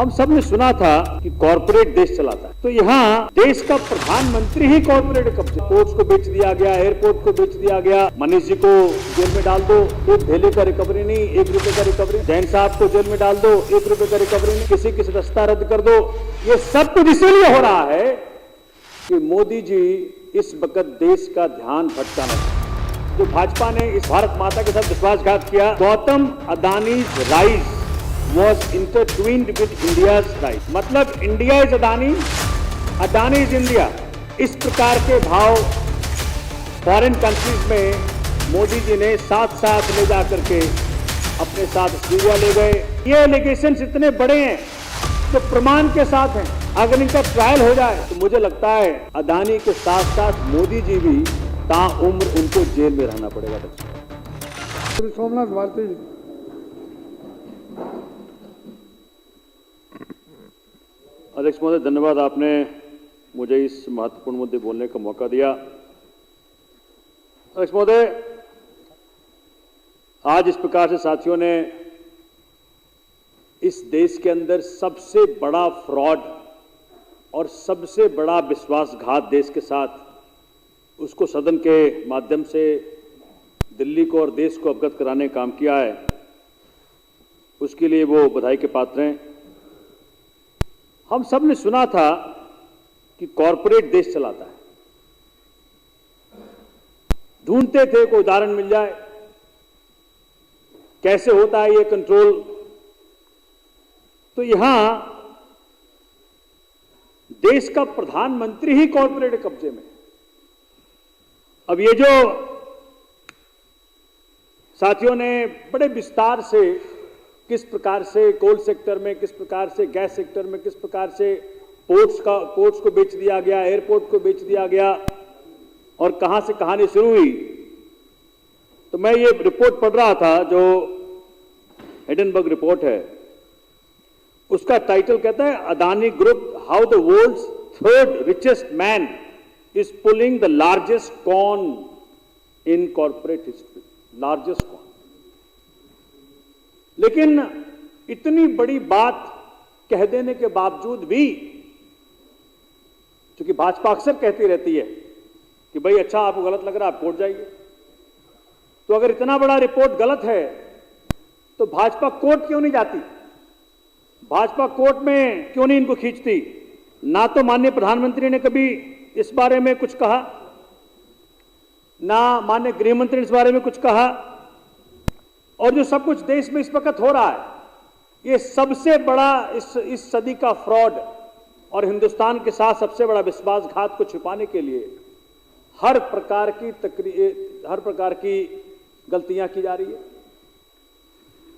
हम सब ने सुना था कि कॉर्पोरेट देश चलाता है, तो यहाँ देश का प्रधानमंत्री ही कॉर्पोरेट कब्जे, पोर्ट्स को बेच दिया गया, एयरपोर्ट को बेच दिया गया, मनीष जी को जेल में डाल दो, एक ढेले का रिकवरी नहीं, 1 रुपए का रिकवरी, जैन साहब को जेल में डाल दो, 1 रुपए का रिकवरी नहीं, किसी की सदस्यता रद्द कर दो। ये सब कुछ इसीलिए हो रहा है कि मोदी जी इस वक्त देश का ध्यान भटकाना चाहते हैं। जो भाजपा ने इस भारत माता के साथ विश्वासघात किया, Gautam Adani rise was intertwined with India's rise, मतलब India is Adani, Adani is India. इस प्रकार के भाव फॉरेन कंट्रीज में मोदी जी ने साथ साथ ले जाकर के अपने साथ सीरिया ले गए। ये एलिगेशंस इतने बड़े हैं जो प्रमाण के साथ हैं, अगर इनका ट्रायल हो जाए तो मुझे लगता है अदानी के साथ साथ मोदी जी भी ताउम्र उनको जेल में रहना पड़ेगा। श्री सोमनाथ भारती जी। अध्यक्ष महोदय, धन्यवाद, आपने मुझे इस महत्वपूर्ण मुद्दे बोलने का मौका दिया। अध्यक्ष महोदय, आज इस प्रकार से साथियों ने इस देश के अंदर सबसे बड़ा फ्रॉड और सबसे बड़ा विश्वासघात देश के साथ, उसको सदन के माध्यम से दिल्ली को और देश को अवगत कराने का काम किया है, उसके लिए वो बधाई के पात्र हैं। हम सब ने सुना था कि कॉर्पोरेट देश चलाता है, ढूंढते थे कोई उदाहरण मिल जाए, कैसे होता है ये कंट्रोल। तो यहां देश का प्रधानमंत्री ही कॉर्पोरेट कब्जे में। अब ये जो साथियों ने बड़े विस्तार से किस प्रकार से कोल सेक्टर में, किस प्रकार से गैस सेक्टर में, किस प्रकार से पोर्ट्स को बेच दिया गया, एयरपोर्ट को बेच दिया गया और कहां से कहानी शुरू हुई, तो मैं ये रिपोर्ट पढ़ रहा था जो हिडनबर्ग रिपोर्ट है, उसका टाइटल कहता है Adani group, how the world's 3rd richest man is pulling the largest con in corporate history, largest con. लेकिन इतनी बड़ी बात कह देने के बावजूद भी, क्योंकि भाजपा अक्सर कहती रहती है कि भाई अच्छा आपको गलत लग रहा है आप कोर्ट जाइए, तो अगर इतना बड़ा रिपोर्ट गलत है तो भाजपा कोर्ट क्यों नहीं जाती, भाजपा कोर्ट में क्यों नहीं इनको खींचती। ना तो माननीय प्रधानमंत्री ने कभी इस बारे में कुछ कहा, ना माननीय गृह मंत्री ने इस बारे में कुछ कहा, और जो सब कुछ देश में इस वक्त हो रहा है, ये सबसे बड़ा इस सदी का फ्रॉड और हिंदुस्तान के साथ सबसे बड़ा विश्वासघात को छिपाने के लिए हर प्रकार की गलतियां की जा रही है।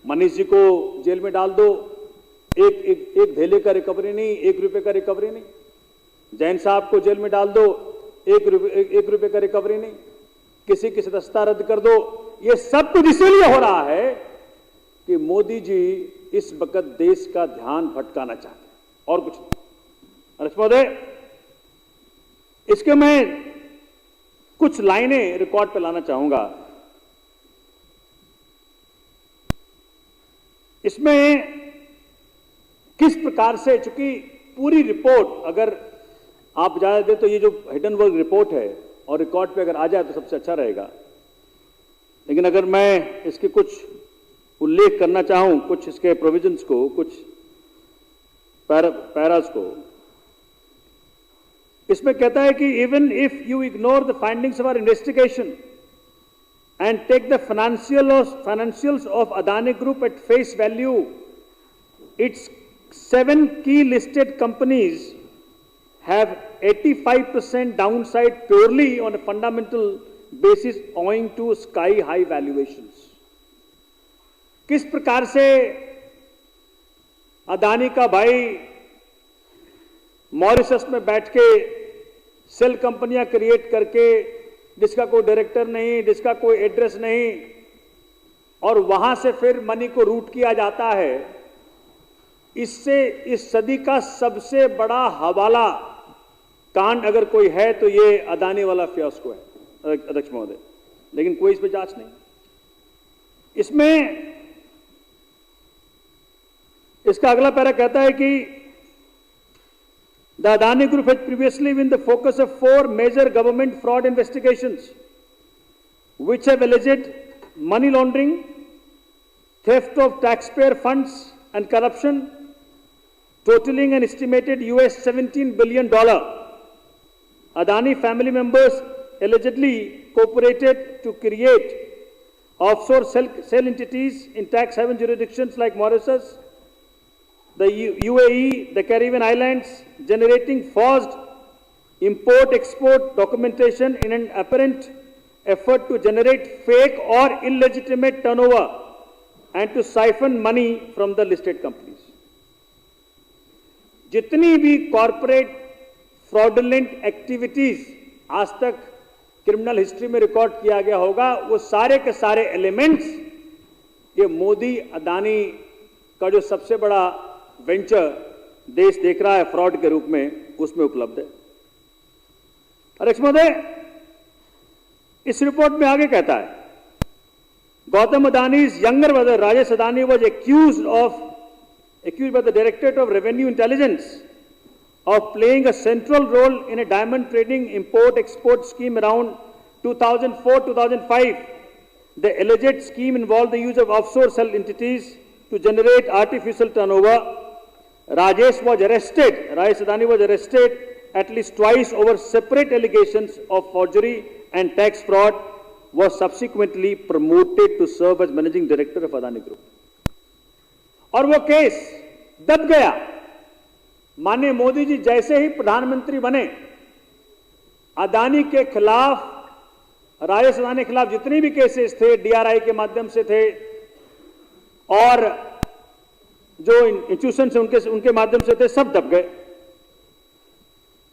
मनीष जी को जेल में डाल दो, एक ढेले का रिकवरी नहीं, 1 रुपए का रिकवरी नहीं, जैन साहब को जेल में डाल दो, 1 रुपए का रिकवरी नहीं, किसी की सदस्यता रद्द कर दो। ये सब कुछ इसीलिए हो रहा है कि मोदी जी इस वक्त देश का ध्यान भटकाना चाहते हैं, और कुछ नहीं। अध्यक्ष महोदय, इसके मैं कुछ लाइनें रिकॉर्ड पे लाना चाहूंगा। इसमें किस प्रकार से, चूंकि पूरी रिपोर्ट अगर आप ज्यादा दें तो ये जो हिडनबर्ग रिपोर्ट है और रिकॉर्ड पे अगर आ जाए तो सबसे अच्छा रहेगा, लेकिन अगर मैं इसके कुछ उल्लेख करना चाहूं, कुछ इसके प्रोविजंस को, कुछ पैरास को, इसमें कहता है कि even if you ignore the findings of our investigation and take the financials of Adani group at face value, it's 7 key listed companies have 85% downside purely on a fundamental basis owing to sky high valuations। किस प्रकार से अदानी का भाई Mauritius में बैठ के cell कंपनियां create करके, जिसका कोई डायरेक्टर नहीं, जिसका कोई एड्रेस नहीं, और वहां से फिर मनी को रूट किया जाता है, इससे इस सदी का सबसे बड़ा हवाला कांड अगर कोई है तो ये अदानी वाला फियास्को है अध्यक्ष महोदय, लेकिन कोई इस पर जांच नहीं। इसका अगला पैरा कहता है कि the Adani group has previously been the focus of 4 major government fraud investigations which have alleged money laundering, theft of taxpayer funds and corruption totaling an estimated US $17 billion. Adani family members allegedly cooperated to create offshore cell entities in tax haven jurisdictions like Mauritius, the UAE, the Caribbean islands, generating forged import-export documentation in an apparent effort to generate fake or illegitimate turnover and to siphon money from the listed companies. जितनी भी corporate fraudulent activities आज तक criminal history में record किया गया होगा, वो सारे के सारे एलिमेंट्स ये मोदी अदानी का जो सबसे बड़ा वेंचर देश देख रहा है फ्रॉड के रूप में, उसमें उपलब्ध है। अध्यक्ष महोदय, इस रिपोर्ट में आगे कहता है, Gautam अदानी's younger brother Rajesh Adani was accused by the Directorate of Revenue Intelligence of playing a central role in a diamond trading import-export scheme around 2004-2005. The alleged scheme involved the use of offshore cell entities to generate artificial turnover. Rajesh Adani was arrested at least twice over separate allegations of forgery and tax fraud, was subsequently promoted to serve as managing director of Adani Group. और वो case दब गया। माननीय मोदी जी जैसे ही प्रधानमंत्री बने, अदानी के खिलाफ, राजेश अदानी के खिलाफ जितने भी केसेस थे डीआरआई के माध्यम से थे और जो इंस्टीट्यूशन से उनके माध्यम से थे, सब दब गए।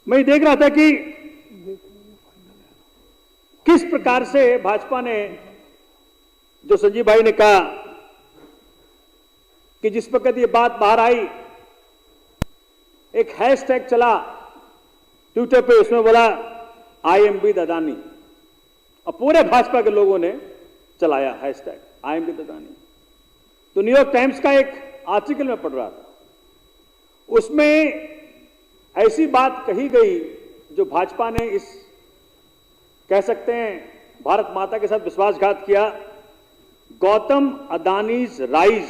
मैं देख रहा था कि किस प्रकार से भाजपा ने, जो संजीव भाई ने कहा कि जिस वक्त ये बात बाहर आई, एक हैशटैग चला ट्विटर पे, उसमें बोला आई एम विद अदानी, और पूरे भाजपा के लोगों ने चलाया hashtag I am with Adani. तो न्यूयॉर्क टाइम्स का एक आर्टिकल में पढ़ रहा था, उसमें ऐसी बात कही गई जो भाजपा ने इस, कह सकते हैं, भारत माता के साथ विश्वासघात किया। Gautam Adani's rise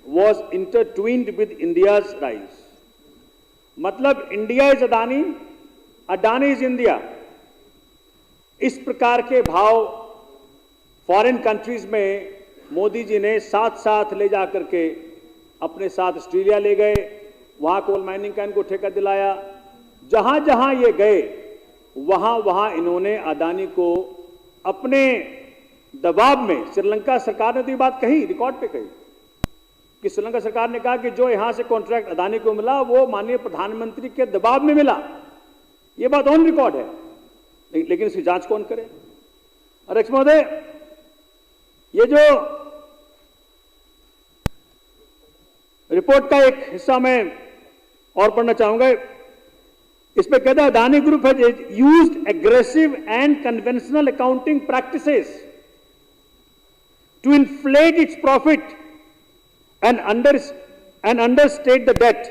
was intertwined with India's rise, मतलब India is Adani, Adani is India. इस प्रकार के भाव फॉरेन कंट्रीज में मोदी जी ने साथ साथ ले जाकर के अपने साथ ऑस्ट्रेलिया ले गए, वहां कोल माइनिंग का इनको ठेका दिलाया। जहां जहां ये गए वहां वहां इन्होंने अदानी को अपने दबाव में, श्रीलंका सरकार ने तो ये बात कही, रिकॉर्ड पे कही कि श्रीलंका सरकार ने कहा कि जो यहां से कॉन्ट्रैक्ट अदानी को मिला वो माननीय प्रधानमंत्री के दबाव में मिला। ये बात ऑन रिकॉर्ड है, लेकिन इसकी जांच कौन करे? अध्यक्ष महोदय, ये जो रिपोर्ट का एक हिस्सा मैं और पढ़ना चाहूंगा, इसमें कहता है Adani group has used aggressive and conventional accounting practices to inflate its profit and understate the debt.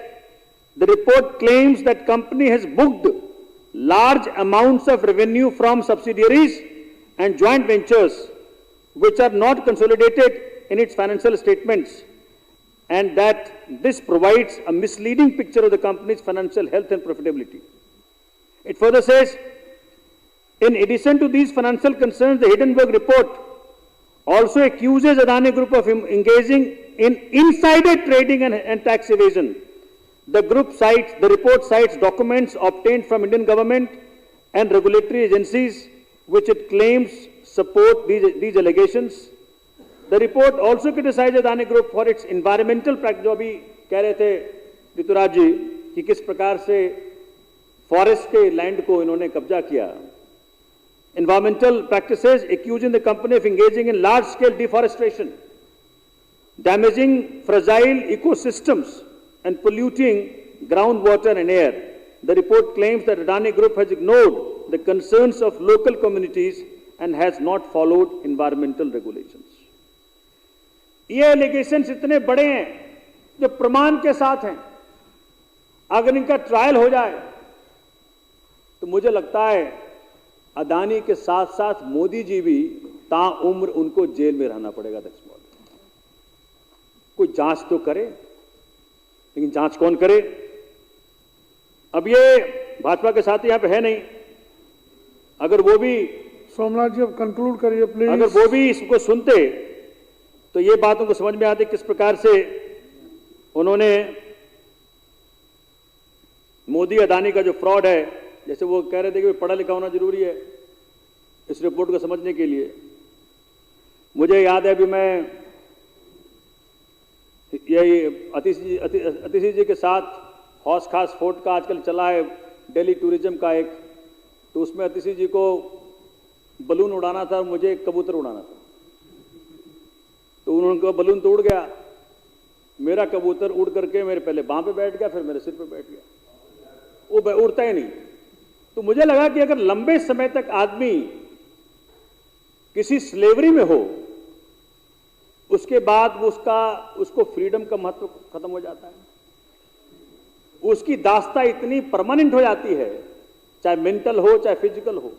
The report claims that company has booked large amounts of revenue from subsidiaries and joint ventures which are not consolidated in its financial statements, and that this provides a misleading picture of the company's financial health and profitability. It further says, in addition to these financial concerns, the Hindenburg report also accuses Adani Group of engaging in insider trading and tax evasion. The report cites documents obtained from Indian government and regulatory agencies which it claims support these allegations. The report also criticizes Adani Group for its environmental practice, जो अभी कह रहे थे ऋतुराज जी कि किस प्रकार से forest के लैंड को इन्होंने कब्जा किया। Environmental practices, accusing the company of engaging in large-scale deforestation, damaging fragile ecosystems and polluting groundwater and air. The report claims that Adani Group has ignored the concerns of local communities and has not followed environmental regulations. ये allegations इतने बड़े हैं जो प्रमाण के साथ हैं, अगर इनका ट्रायल हो जाए तो मुझे लगता है अदानी के साथ साथ मोदी जी भी ताउम्र उनको जेल में रहना पड़ेगा। अध्यक्ष महोदय, कोई जांच तो करे, लेकिन जांच कौन करे? अब ये भाजपा के साथी यहां पे है नहीं, अगर वो भी सोमनाथ जी अब कंक्लूड करिए प्लीज। अगर वो भी इसको सुनते तो ये बात उनको समझ में आती किस प्रकार से उन्होंने मोदी अदानी का जो फ्रॉड है, जैसे वो कह रहे थे कि पढ़ा लिखा होना जरूरी है इस रिपोर्ट को समझने के लिए। मुझे याद है अभी मैं यही अतिशी जी के साथ हौस खास फोर्ट का आजकल चला है दिल्ली टूरिज्म का एक, तो उसमें अतिशी जी को बलून उड़ाना था, मुझे कबूतर उड़ाना था, तो उन्होंने बलून तो उड़ गया, मेरा कबूतर उड़ करके मेरे पहले बांह पे बैठ गया, फिर मेरे सिर पे बैठ गया, वो उड़ता ही नहीं। तो मुझे लगा कि अगर लंबे समय तक आदमी किसी स्लेवरी में हो, उसके बाद उसको फ्रीडम का महत्व खत्म हो जाता है, उसकी दास्ता इतनी परमानेंट हो जाती है, चाहे मेंटल हो चाहे फिजिकल हो।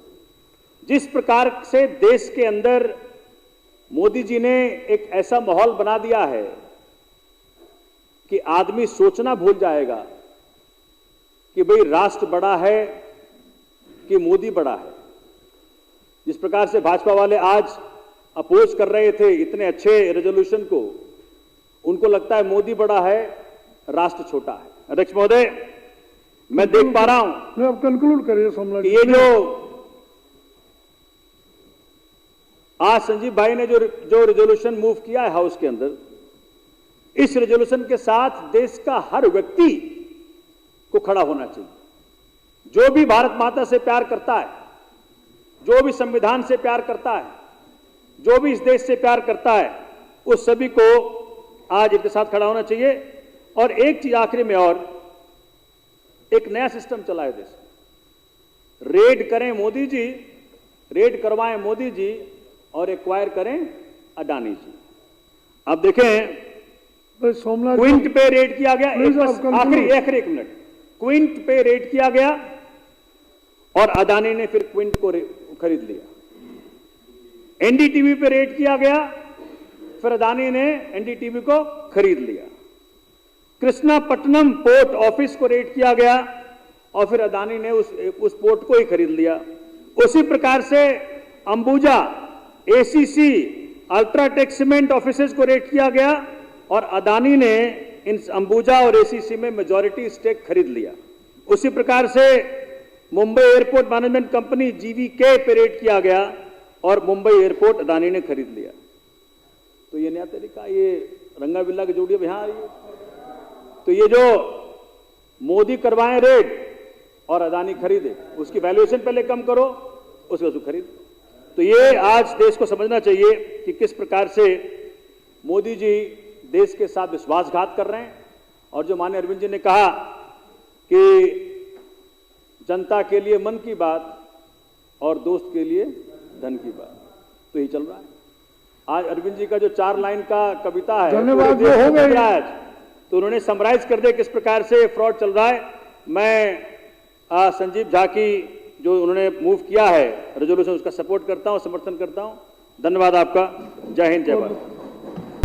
जिस प्रकार से देश के अंदर मोदी जी ने एक ऐसा माहौल बना दिया है कि आदमी सोचना भूल जाएगा कि भाई राष्ट्र बड़ा है कि मोदी बड़ा है। जिस प्रकार से भाजपा वाले आज अपोज कर रहे थे इतने अच्छे रेजोल्यूशन को, उनको लगता है मोदी बड़ा है, राष्ट्र छोटा है। अध्यक्ष महोदय, मैं देख पा रहा हूं, अब कंक्लूड करिए सोमनाथ जी। ये जो आज संजीव भाई ने जो रेजोल्यूशन मूव किया है हाउस के अंदर, इस रेजोल्यूशन के साथ देश का हर व्यक्ति को खड़ा होना चाहिए। जो भी भारत माता से प्यार करता है, जो भी संविधान से प्यार करता है, जो भी इस देश से प्यार करता है, उस सभी को आज इनके साथ खड़ा होना चाहिए। और एक चीज आखिरी में, और एक नया सिस्टम चला है देश में, रेड करें मोदी जी, रेड करवाएं मोदी जी और एक्वायर करें अडानी जी। अब देखें सोमनाथ क्विंट पे रेड किया गया, आखिरी एक मिनट, क्विंट पे रेड किया गया और अडानी ने फिर क्विंट को खरीद लिया। एनडीटीवी पे रेड किया गया, फिर अडानी ने एनडीटीवी को खरीद लिया। कृष्णापट्टनम पोर्ट ऑफिस को रेड किया गया और फिर अडानी ने उस पोर्ट को ही खरीद लिया। उसी प्रकार से Ambuja, ACC, UltraTech cement offices को रेड किया गया और अडानी ने इन अंबुजा और एसीसी में मेजॉरिटी स्टेक खरीद लिया। उसी प्रकार से Mumbai airport management company GVK पे रेड किया गया और मुंबई एयरपोर्ट अडानी ने खरीद लिया। तो ये नया तरीका, ये रंगा बिल्ला की जोड़ी यहां आ रही है। तो ये जो मोदी करवाएं रेड और अडानी खरीदे, उसकी वैल्यूएशन पहले कम करो, उसके बाद खरीद। तो ये आज देश को समझना चाहिए कि किस प्रकार से मोदी जी देश के साथ विश्वासघात कर रहे हैं। और जो माननीय अरविंद जी ने कहा कि जनता के लिए मन की बात और दोस्त के लिए धन की बात, तो ये चल रहा है। आज अरविंद जी का जो 4 लाइन का कविता है, धन्यवाद, वो हो गई आज, तो उन्होंने समराइज कर दिया किस प्रकार से फ्रॉड चल रहा है। मैं संजीव झा की जो उन्होंने मूव किया है रेजोल्यूशन, उसका सपोर्ट करता हूं, समर्थन करता हूं। धन्यवाद आपका। जय हिंद, जय भारत।